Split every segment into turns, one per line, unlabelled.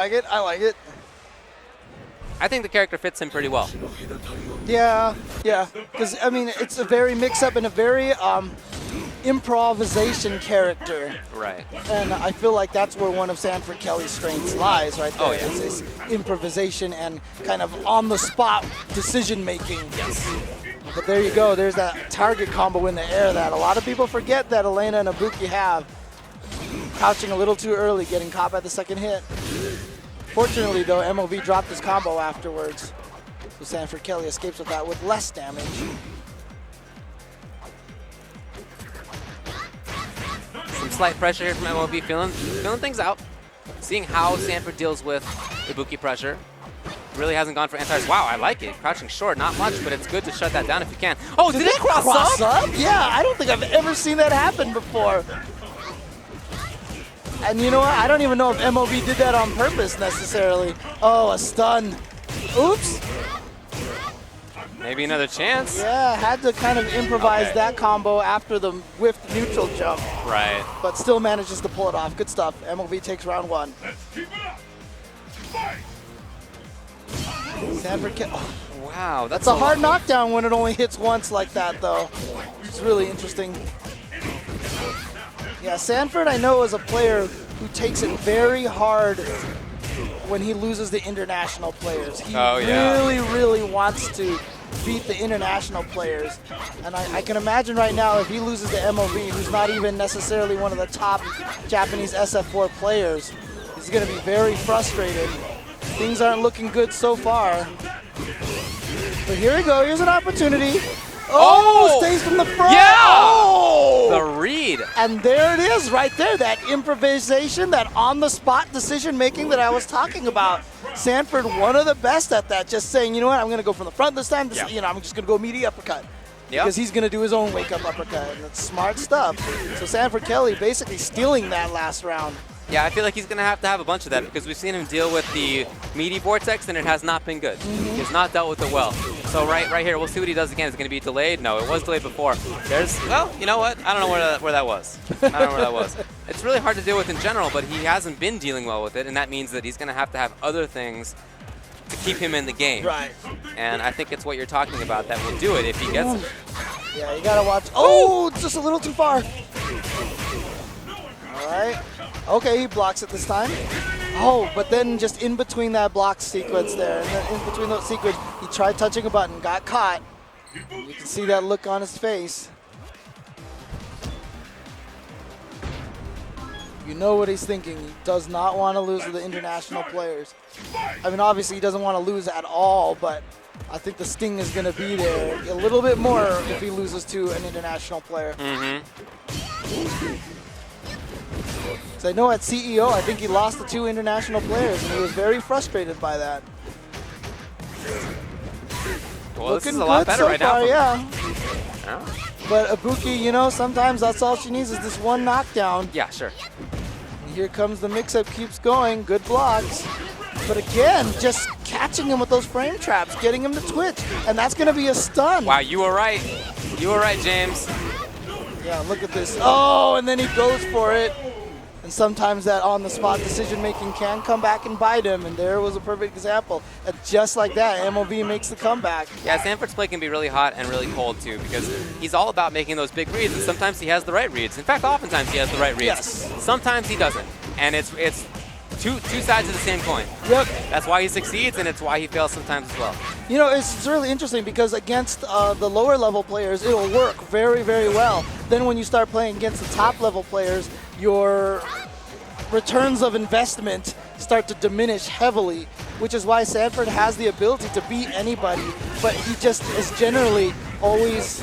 like it. I like it.
I think the character fits him pretty well.
Yeah, yeah. Because, I mean, it's a very mix-up and a very improvisation character.
Right.
And I feel like that's where one of Sanford Kelly's strengths lies right there.
Oh, yeah.
Is improvisation and kind of on-the-spot decision-making.
Yes.
But there you go. There's that target combo in the air that a lot of people forget that Elena and Ibuki have. Crouching a little too early, getting caught by the second hit. Fortunately, though, MOV dropped his combo afterwards. So Sanford Kelly escapes with that with less damage.
Some slight pressure here from MOV, feeling things out. Seeing how Sanford deals with Ibuki pressure. Really hasn't gone for anti-airs. Wow, I like it. Crouching short, not much, but it's good to shut that down if you can. Oh, did it cross up?
Yeah, I don't think I've ever seen that happen before. And you know what? I don't even know if MOV did that on purpose necessarily. Oh, a stun. Oops.
Maybe another chance.
Yeah, had to kind of improvise that combo after the whiffed neutral jump.
Right.
But still manages to pull it off. Good stuff. MOV takes round one. Sanford
Wow,
that's a hard knockdown when it only hits once like that, though. It's really interesting. Yeah, Sanford, I know, is a player who takes it very hard when he loses the international players. He really wants to beat the international players. And I can imagine right now if he loses to MOV, who's not even necessarily one of the top Japanese SF4 players, he's going to be very frustrated. Things aren't looking good so far. But here we go. Here's an opportunity. Oh, stays from the front.
Yeah!
Oh!
The read.
And there it is right there, that improvisation, that on-the-spot decision-making that I was talking about. Sanford, one of the best at that, just saying, you know what, I'm going to go from the front this time. You know, I'm just going to go immediate uppercut.
Yep.
Because he's going to do his own wake-up uppercut. And that's smart stuff. So Sanford Kelly basically stealing that last round.
Yeah, I feel like he's going to have a bunch of that because we've seen him deal with the meaty vortex and it has not been good. He has not dealt with it well. So right here, we'll see what he does again. Is it going to be delayed? No, it was delayed before. Well, you know what? I don't know where that was. I don't know where that was. It's really hard to deal with in general, but he hasn't been dealing well with it, and that means that he's going to have other things to keep him in the game.
Right.
And I think it's what you're talking about that will do it if he gets it.
Yeah, you got to watch. Oh, just a little too far. All right. Okay, he blocks it this time. Oh, but then just in between that block sequence there, and then in between those sequence, he tried touching a button, got caught. You can see that look on his face. You know what he's thinking. He does not want to lose to the international players. I mean, obviously he doesn't want to lose at all, but I think the sting is going to be there a little bit more if he loses to an international player. So I know at CEO, I think he lost to 2 international players, and he was very frustrated by that.
Well, this is a lot better right now.
Yeah. But Ibuki, you know, sometimes that's all she needs is this one knockdown.
Yeah, sure.
And here comes the mix-up, keeps going, good blocks. But again, just catching him with those frame traps, getting him to twitch, and that's going to be a stun.
Wow, you were right. You were right, James.
Yeah, look at this. Oh, and then he goes for it. And sometimes that on-the-spot decision-making can come back and bite him, and there was a perfect example. And just like that, MOV makes the comeback.
Yeah, Sanford's play can be really hot and really cold, too, because he's all about making those big reads, and sometimes he has the right reads. In fact, oftentimes he has the right reads.
Yes.
Sometimes he doesn't, and it's two sides of the same coin.
Yep.
That's why he succeeds, and it's why he fails sometimes as well.
You know, it's really interesting because against the lower-level players, it'll work very, very well. Then when you start playing against the top-level players, your returns of investment start to diminish heavily, which is why Sanford has the ability to beat anybody, but he just is generally always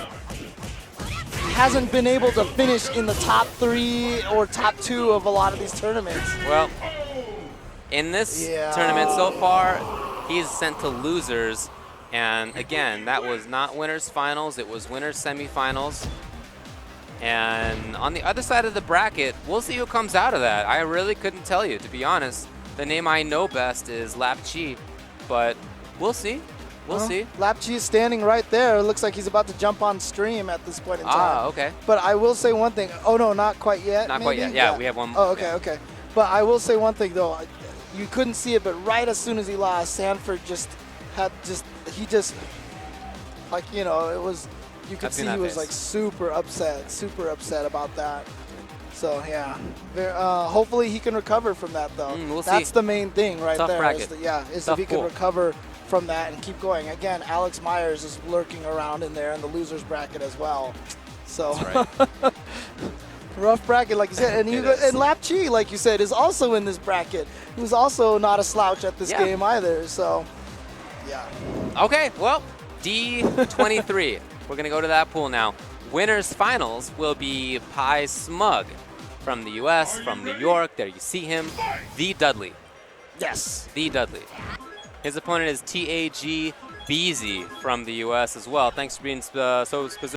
hasn't been able to finish in the top 3 or top 2 of a lot of these tournaments.
Well, in this tournament so far, he's sent to losers, and again, that was not winners finals, it was winners semifinals. And on the other side of the bracket, we'll see who comes out of that. I really couldn't tell you, to be honest. The name I know best is Lap Chi, but we'll see. We'll see.
Lap Chi is standing right there. It looks like he's about to jump on stream at this point in time.
Ah, okay.
But I will say one thing. Oh, no, not quite yet.
Not quite yet. Yeah, we have one.
Oh, okay, okay. But I will say one thing, though. you couldn't see it, but right as soon as he lost, Sanford like, you know, it was, you could see he was like super upset about that. So yeah, hopefully he can recover from that though. That's the main thing right there.
Bracket.
Is if he can recover from that and keep going. Again, Alex Myers is lurking around in there in the losers bracket as well. So
right.
rough bracket, like you said, and Lap Chi, like you said, is also in this bracket. Who's also not a slouch at this game either. So yeah.
Okay, well, D23. We're gonna go to that pool now. Winners finals will be Pi Smug from the US, from New York. There you see him, the Dudley.
Yes.
The Dudley. His opponent is TAG Beezy from the US as well. Thanks for being so specific.